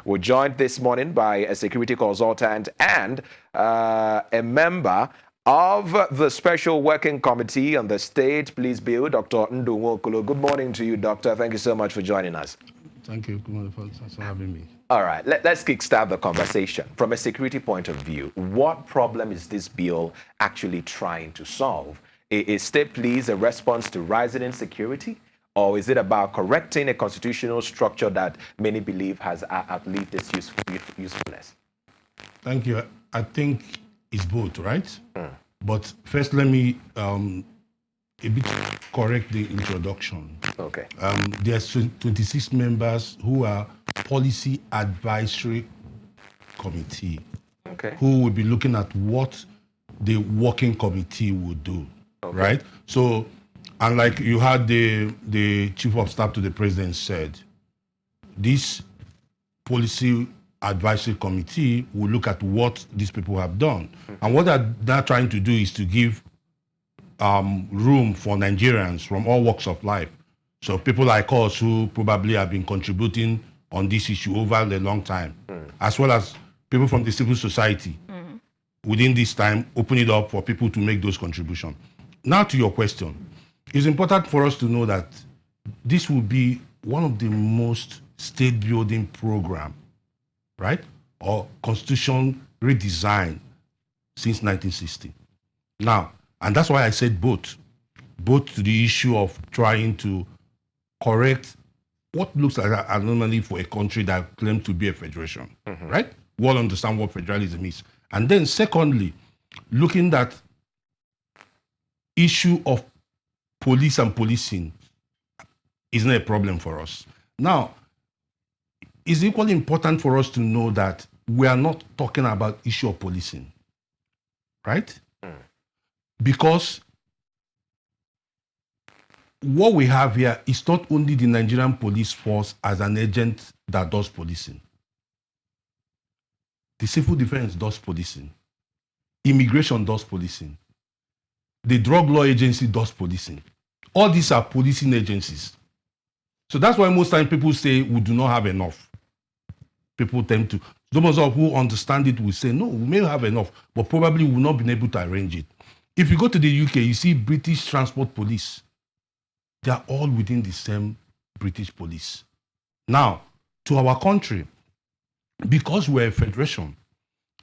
We're joined this morning by a security consultant and a member of the Special Working Committee on the State Police Bill, Dr. Nduwo Kulu. Good morning to you, Doctor. Thank you so much for joining us. Thank you. Good morning, thanks for having me. All right, let's kickstart the conversation. From a security point of view, what problem is this bill actually trying to solve? Is state police a response to rising insecurity? Or is it about correcting a constitutional structure that many believe has outlived its usefulness? Thank you. I think it's both, right? But first, let me a bit correct the introduction. Okay. There's 26 members who are policy advisory committee, Okay. who will be looking at what the working committee would do, right? So, and like you had the chief of staff to the president said, this policy advisory committee will look at what these people have done. And what they're trying to do is to give room for Nigerians from all walks of life. So people like us who probably have been contributing on this issue over a long time, as well as people from the civil society, within this time, open it up for people to make those contributions. Now to your question, it's important for us to know that this will be one of the most state building program, right? Or constitution redesign since 1960. Now, and that's why I said both to the issue of trying to correct what looks like an anomaly for a country that claims to be a federation, right? We all understand what federalism is. And then secondly, looking at issue of police and policing isn't a problem for us. Now, it's equally important for us to know that we are not talking about issue of policing, right? Because what we have here is not only the Nigerian police force as an agent that does policing. The civil defense does policing. Immigration does policing. The drug law agency does policing. All these are policing agencies. So that's why most times people say we do not have enough. People tend to, those of who understand it will say, no, we may have enough, but probably we will not be able to arrange it. If you go to the UK, you see British Transport Police. They are all within the same British police. Now, to our country, because we're a federation,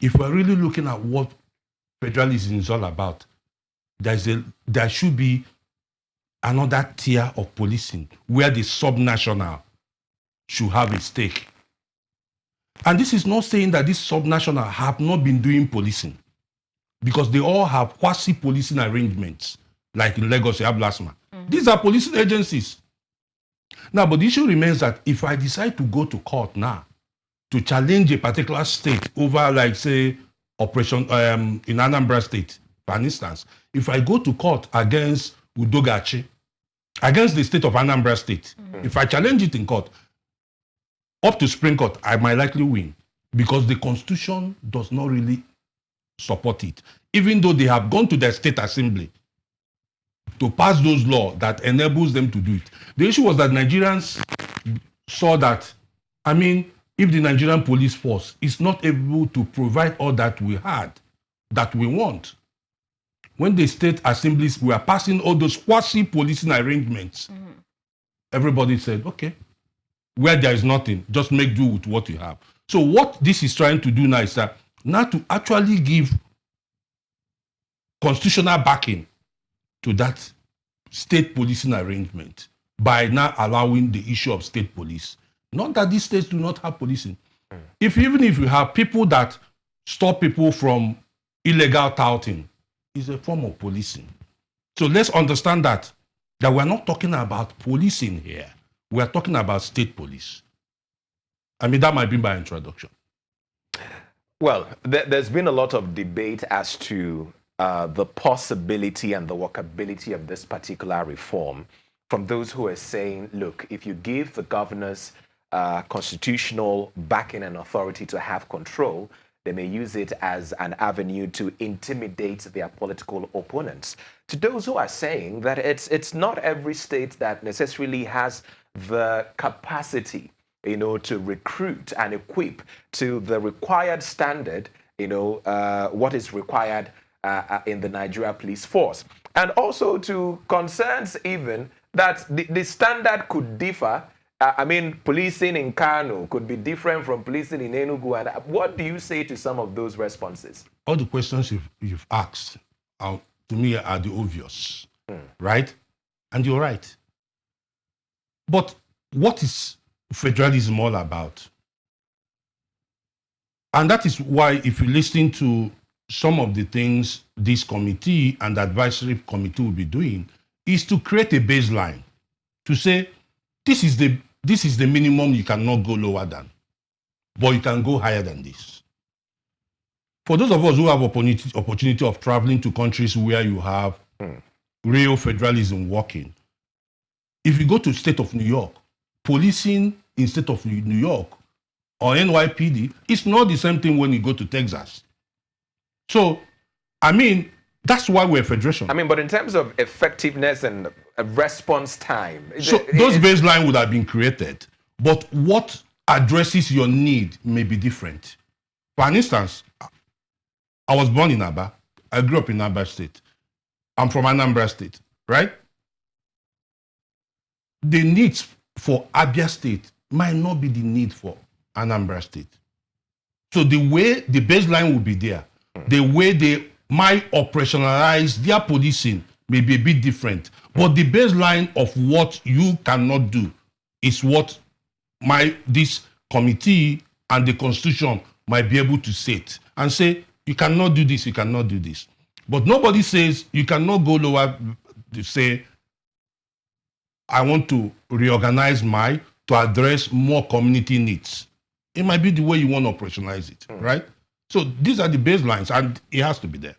if we're really looking at what federalism is all about, there should be another tier of policing where the subnational should have a stake. And this is not saying that these subnational have not been doing policing, because they all have quasi-policing arrangements, like in Lagos, you have LASMA. These are policing agencies. Now, but the issue remains that if I decide to go to court now to challenge a particular state over, like, say, operation in Anambra State, for instance, if I go to court against Udogachi, against the state of Anambra State, if I challenge it in court, up to Supreme Court, I might likely win, because the Constitution does not really support it, even though they have gone to their state assembly to pass those laws that enables them to do it. The issue was that Nigerians saw that, I mean, if the Nigerian police force is not able to provide all that we had, that we want, when the state assemblies were passing all those quasi-policing arrangements, everybody said, okay, where there is nothing, just make do with what you have. So what this is trying to do now is that now to actually give constitutional backing to that state policing arrangement by now allowing the issue of state police. Not that these states do not have policing. Even if you have people that stop people from illegal touting, it's a form of policing. So let's understand that we're not talking about policing here. We're talking about state police. I mean, that might be my introduction. Well, there's been a lot of debate as to the possibility and the workability of this particular reform from those who are saying, look, if you give the governors constitutional backing and authority to have control, they may use it as an avenue to intimidate their political opponents. To those who are saying that it's not every state that necessarily has the capacity to recruit and equip to the required standard, what is required in the Nigeria police force. And also to concerns even that the standard could differ. I mean, policing in Kano could be different from policing in Enugu. And what do you say to some of those responses? All the questions you've asked, to me, are the obvious, right? And you're right. But what is federalism all about? And that is why, if you listen to some of the things this committee and the advisory committee will be doing, is to create a baseline to say, this is the minimum, you cannot go lower than, but you can go higher than this. For those of us who have opportunity of traveling to countries where you have real federalism working, if you go to state of New York, policing in state of New York or NYPD, it's not the same thing when you go to Texas. So, I mean, that's why we're a federation. I mean, but in terms of effectiveness and response time, so those baselines would have been created, but what addresses your need may be different. For instance, I was born in Aba. I grew up in Aba State. I'm from Anambra State, right? The needs for Abia State might not be the need for Anambra State. So the way the baseline will be there, the way they might operationalize their policing may be a bit different. But the baseline of what you cannot do is what this committee and the constitution might be able to set and say, you cannot do this, you cannot do this. But nobody says you cannot go lower to say, I want to reorganize to address more community needs. It might be the way you want to operationalize it, right? So these are the baselines, and it has to be there.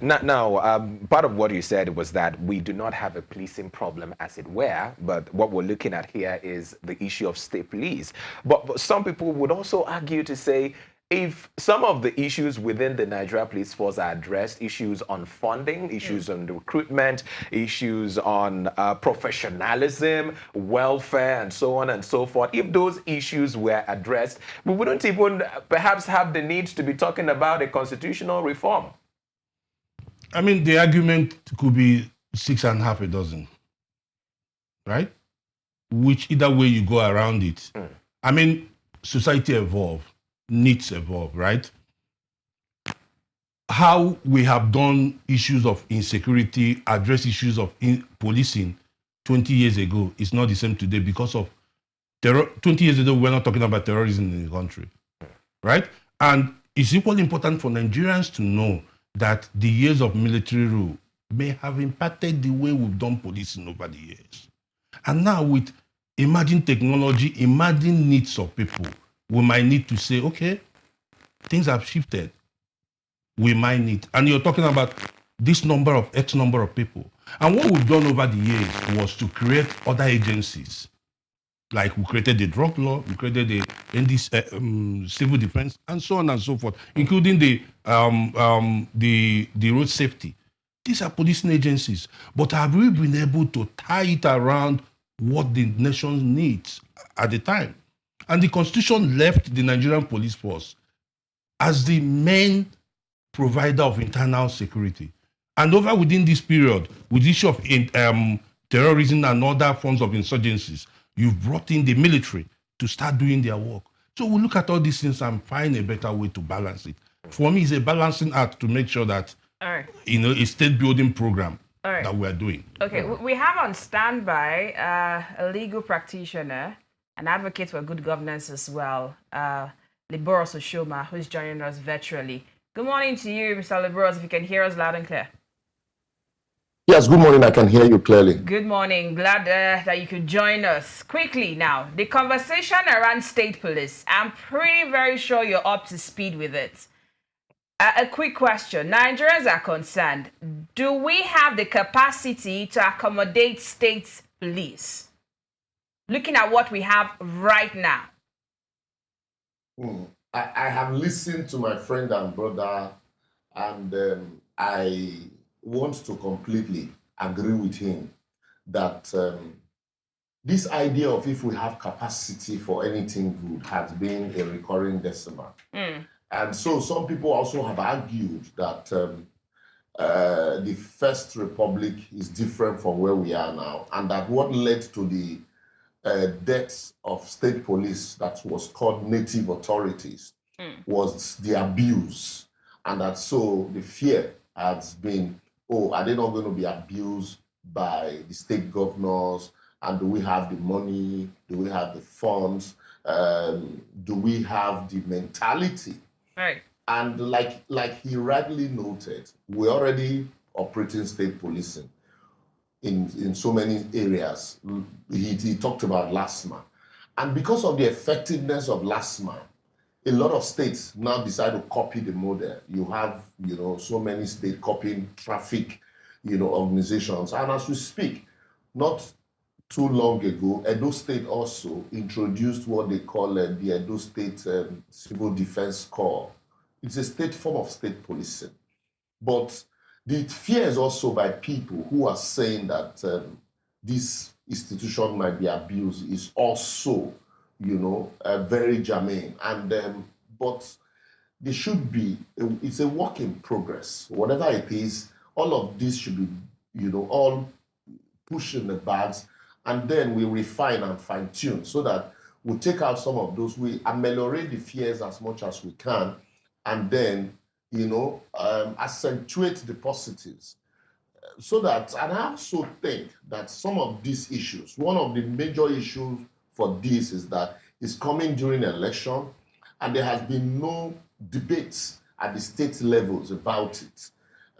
Now, part of what you said was that we do not have a policing problem, as it were, but what we're looking at here is the issue of state police. But some people would also argue to say, if some of the issues within the Nigeria Police Force are addressed, issues on funding, issues on recruitment, issues on professionalism, welfare, and so on and so forth, if those issues were addressed, we wouldn't even perhaps have the need to be talking about a constitutional reform. I mean, the argument could be 6.5 dozen, right? Which either way you go around it. I mean, society evolve, needs evolve, right? How we have done issues of insecurity, address issues of policing 20 years ago is not the same today because of terror. 20 years ago, we're not talking about terrorism in the country, right? And it's equally important for Nigerians to know that the years of military rule may have impacted the way we've done policing over the years. And now with emerging technology, emerging needs of people, we might need to say, okay, things have shifted. We might need, and you're talking about this number of X number of people. And what we've done over the years was to create other agencies. Like we created the drug law, we created the civil defense, and so on and so forth, including the road safety. These are policing agencies. But have we been able to tie it around what the nation needs at the time? And the Constitution left the Nigerian police force as the main provider of internal security. And within this period, with the issue of terrorism and other forms of insurgencies, you've brought in the military to start doing their work. So we look at all these things and find a better way to balance it. For me, it's a balancing act to make sure that, a state building program that we're doing. Okay, we have on standby a legal practitioner, an advocate for good governance as well, Liborous Oshoma, who's joining us virtually. Good morning to you, Mr. Liborous, if you can hear us loud and clear. Yes, good morning. I can hear you clearly. Good morning. Glad that you could join us. Quickly now, the conversation around state police. I'm very sure you're up to speed with it. A quick question. Nigerians are concerned. Do we have the capacity to accommodate state police? Looking at what we have right now. I have listened to my friend and brother, and I want to completely agree with him that this idea of if we have capacity for anything good has been a recurring decimal. And so some people also have argued that the First Republic is different from where we are now, and that what led to the deaths of state police that was called native authorities was the abuse, and that so the fear has been, oh, are they not going to be abused by the state governors? And do we have the money? Do we have the funds? Do we have the mentality? Right. And like he rightly noted, we're already operating state policing in so many areas. He talked about LASMA. And because of the effectiveness of LASMA, a lot of states now decide to copy the model. You have, so many states copying traffic, organizations. And as we speak, not too long ago, Edo State also introduced what they call the Edo State Civil Defense Corps. It's a state form of state policing. But the fear is also by people who are saying that this institution might be abused is also, very germane. And but there should be, it's a work in progress. Whatever it is, all of this should be, all pushed in the bags, and then we refine and fine tune so that we take out some of those, we ameliorate the fears as much as we can, and then accentuate the positives. So that, and I also think that some of these issues, one of the major issues for this is that it's coming during an election, and there has been no debates at the state levels about it.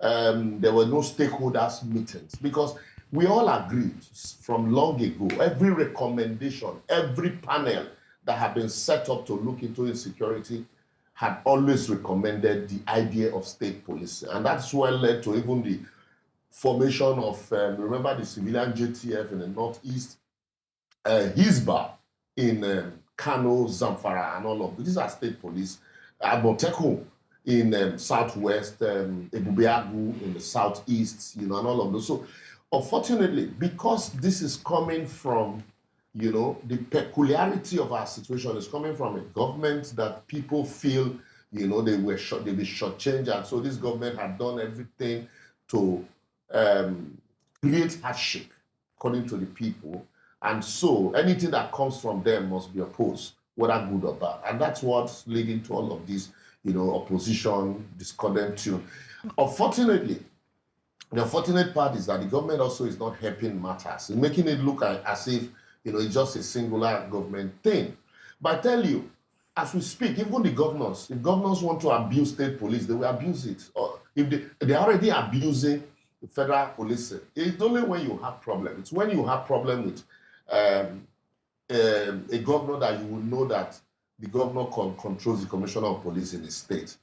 There were no stakeholders meetings because we all agreed from long ago, every recommendation, every panel that had been set up to look into insecurity had always recommended the idea of state policing. And that's what led to even the formation of, remember the civilian JTF in the Northeast, Hisba in Kano, Zamfara, and all of these are state police, Aboteko in Southwest, Ebubeagu in the Southeast, and all of those. So unfortunately, because this is coming from, the peculiarity of our situation is coming from a government that people feel, they be shortchanged, and so this government had done everything to create hardship according to the people, and so anything that comes from them must be opposed, whether good or bad, and that's what's leading to all of this, opposition, discordant tune. Unfortunately, the unfortunate part is that the government also is not helping matters, making it look as if it's just a singular government thing. But I tell you, as we speak, even the governors, if governors want to abuse state police, they will abuse it. Or if they're already abusing the federal police, it's only when you have problem. It's when you have problem with a governor that you will know that the governor controls the commissioner of police in the state.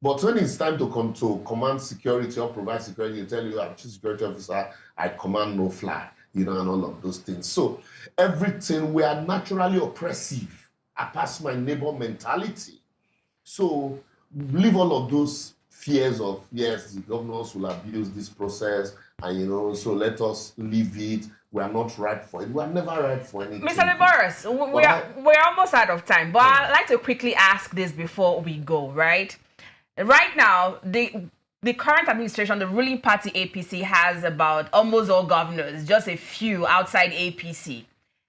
But when it's time to command security or provide security, they tell you, I'm chief security officer, I command no fly, and all of those things. So everything, we are naturally oppressive. I pass my neighbor mentality. So leave all of those fears of, yes, the governors will abuse this process, and so let us leave it. We are not right for it. We are never right for anything. Mr. Liborous, we're almost out of time, but I'd like to quickly ask this before we go, right? Right now, the current administration, the ruling party APC, has about almost all governors, just a few outside APC.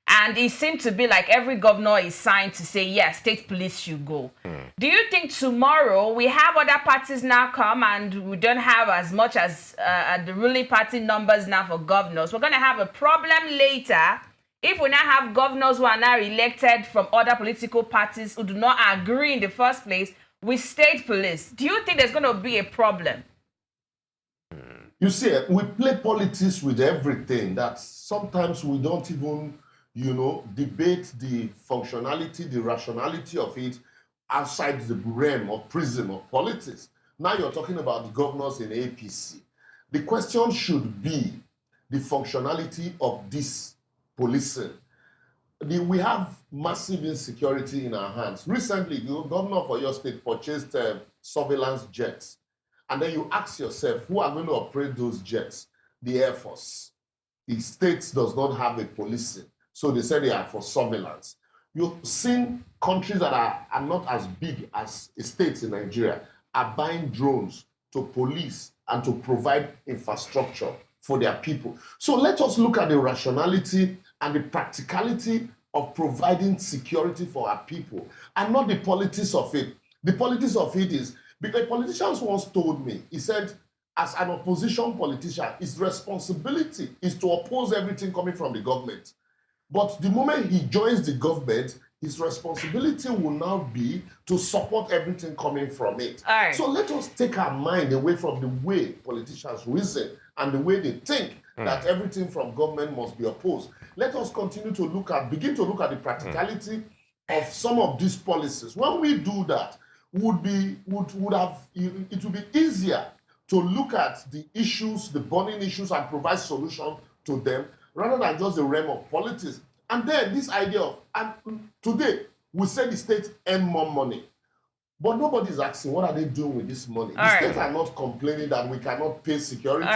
And it seems to be like every governor is signed to say, yes, state police should go. Do you think tomorrow we have other parties now come and we don't have as much as the ruling party numbers now for governors? We're going to have a problem later if we now have governors who are now elected from other political parties who do not agree in the first place with state police. Do you think there's going to be a problem? You see, we play politics with everything that sometimes we don't even, debate the functionality, the rationality of it outside the realm of prism of politics. Now you're talking about the governors in APC. The question should be the functionality of this policing. We have massive insecurity in our hands. Recently, the governor of your state purchased surveillance jets. And then you ask yourself, who are going to operate those jets? The Air Force. The state does not have a policing. So they say they are for surveillance. You've seen countries that are not as big as states in Nigeria are buying drones to police and to provide infrastructure for their people. So let us look at the rationality and the practicality of providing security for our people and not the politics of it. The politics of it is, because politicians once told me, he said, as an opposition politician, his responsibility is to oppose everything coming from the government. But the moment he joins the government, his responsibility will now be to support everything coming from it. Right. So let us take our mind away from the way politicians reason and the way they think that everything from government must be opposed. Let us continue to begin to look at the practicality of some of these policies. When we do that, it would be easier to look at the issues, the burning issues, and provide solutions to them rather than just the realm of politics. And then this idea of, and today, we say the state earn more money. But nobody's asking, what are they doing with this money? The states are not complaining that we cannot pay security.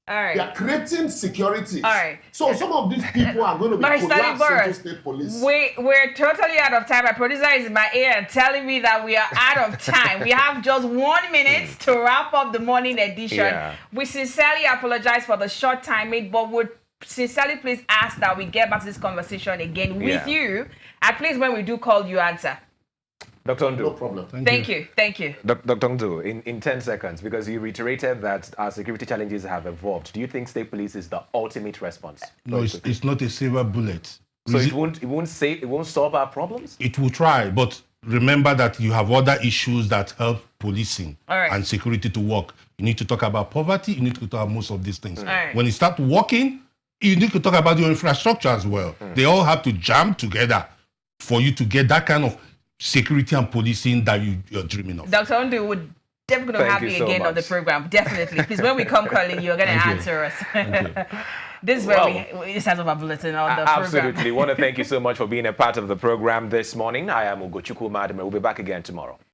All right. They are creating security. All right. So some of these people are going to be collapsed into state police. We're totally out of time. My producer is in my ear telling me that we are out of time. We have just 1 minute to wrap up the morning edition. Yeah. We sincerely apologize for the short timing, but would sincerely please ask that we get back to this conversation again with you. At least when we do call, you answer. Dr. Ndu. No problem. Thank you. Dr. Ndu, in 10 seconds, because you reiterated that our security challenges have evolved, do you think state police is the ultimate response? No, it's not a silver bullet. So it won't solve our problems? It will try, but remember that you have other issues that help policing and security to work. You need to talk about poverty, you need to talk about most of these things. When you start working, you need to talk about your infrastructure as well. They all have to jam together for you to get that kind of security and policing that you're dreaming of. Dr. Ndu would definitely have you again on the program. Definitely. Please, when we come calling, you're going to answer us. This is where we start off our bulletin on the program. Absolutely. Want to thank you so much for being a part of the program this morning. I am Ugochukwu Madam. We'll be back again tomorrow.